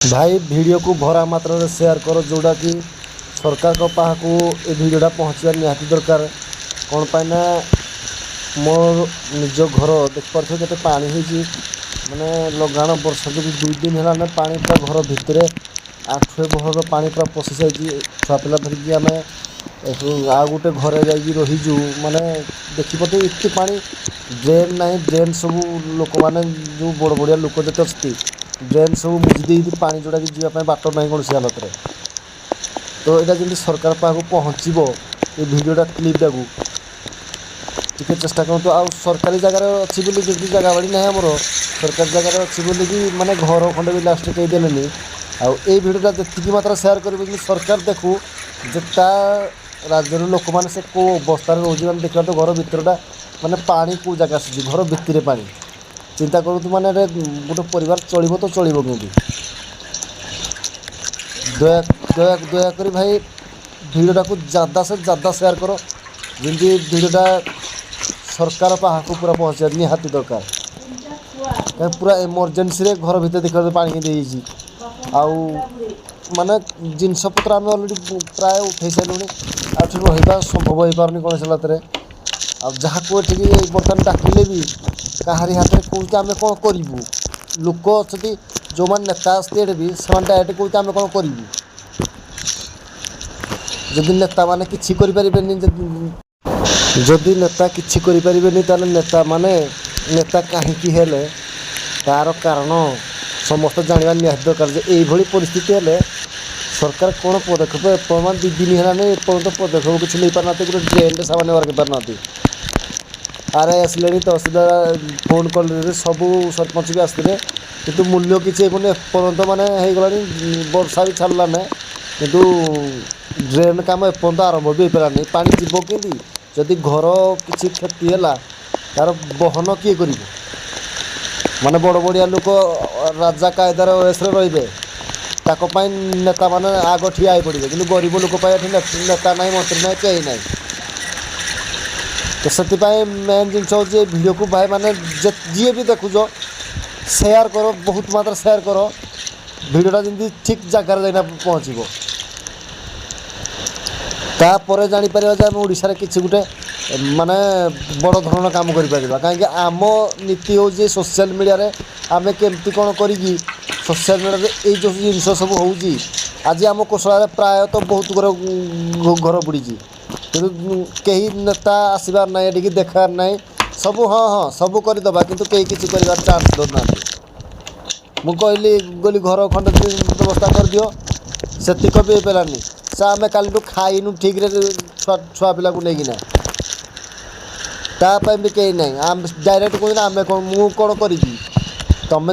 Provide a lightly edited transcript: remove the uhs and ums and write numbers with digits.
भाई वीडियो को भरा मात्रा रे शेयर करो जोड़ा कि सरकार को पाखु ए वीडियोटा पहुँचवा निहाती दरकार। कौन पाई ना मोर निज घर देखिपे के पानी होती माने लगाण वर्षा जो 2 दिन है पानी पूरा घर भितर 8 बहर पानी पूरा पशि जाइए। छुआ पिला धरिकी आम आ गोटे घरे जा रहीजु माने देखिपे एत पानी ड्रेन ना ड्रेन सब लोक मैंने जो बड़ बड़िया लोक जो अच्छी ड्रेन सब मुझी पानी जोड़ा कि जीवाई बाट ना कौन से हालत में। तो यहाँ जमी सरकार पाखु पहुँचो ये भिडियोटा क्लीपटा को टे चेष्टा करूँ। आ सरकारी जगार अच्छी जमी जगह बाड़ी ना आमर सरकारी जगार अच्छी कि माने घर खंडे भी लास्ट कहीं देने आउ भिडियोटा जी मात्रा सेयार कर सरकार देखू जे राज्य लोक मैंने से कौ अवस्था रोज मैंने देखा तो घर भितरटा माने पानी कौ जगह आसी घर भितर पानी चिंता करूँ मैंने गोटे परिवार चलो तो चलो कि दया दया दयाक भाई भिडियोटा को ज़्यादा से ज़्यादा शेयर करो जमी भिडियोटा सरकार पाखु पूरा पहुँचा निहाती दरकार। कहीं पूरा इमरजेंसी रे घर भितर देखा पानी देजी आउ माने जिनस पत्र आम अलरेडी प्राय उठे सारूँ आठ रहा संभव हो पारनी कौन हालत में आ जहाँ को बर्तमान डाकिले भी कहारी हाथ में कौन आम कौन करूँ लोक अच्छे जो मैंने नेता आसते भी से डायरेक्ट कहते आम कौन करूँ जदि नेता मैंने कि जदि नेता कि ताले नेता माने नेता कहीं हेले तार कारण समस्त जानवा निहाती दरकार जे यही परिस्थिति हेले सरकार कौन पदक्षेप एपर्तमान 2 दिन है एपर्तंत पदक्षेप किसी नहीं पारना गोटे ड्रेन से वर्क पारना आर आई आसिले तहसीलदार फोन कॉल सबू सरपंच भी आसते किंतु मूल्य किसी एपर्तंत माने हो गला वर्षा भी छाड़ा ना किंतु ड्रेन काम एपर्तंत आरंभ भी हो पारानी पानी जीव कि जदि घर किसी क्षति है तार बहन किए कर माने बड़ बड़िया लोक राजा कायदार ओएस रे रही नेता माने आग ठिया हो पड़े कि गरीब लोक नेता ना मंत्री ना कहीं ना। तो से मेन जिन हूँ भिडियो को भाई माने जी भी देखुच शेयर करो बहुत मात्रा शेयर करो भिडियोटा जमी ठीक जगार जाइना पहुँचो तापर जापर आम ओडार किसी गोटे माने बड़ धरण काम कर कहीं आम नीति हूँ सोशल मीडिया रे आम केमती कौन करी सोशल मीडिया रे जो जिन सब हो आज आम कोशल प्राय तो बहुत घर बुड़ी कि कहीं नेता आसबार ना ये देखार ना सब हाँ हाँ सब करदे कि कहीं किसी कर चान्स दौना मु कहली गली घर खंड व्यवस्था कर दियो सेतिक भी हो पारानी से आम काली खाइनु ठीक रे छुआ पिला को लेकिन ताप भी कहीं ना आम डायरेक्ट कहना आम कौन मु कौन करी तुम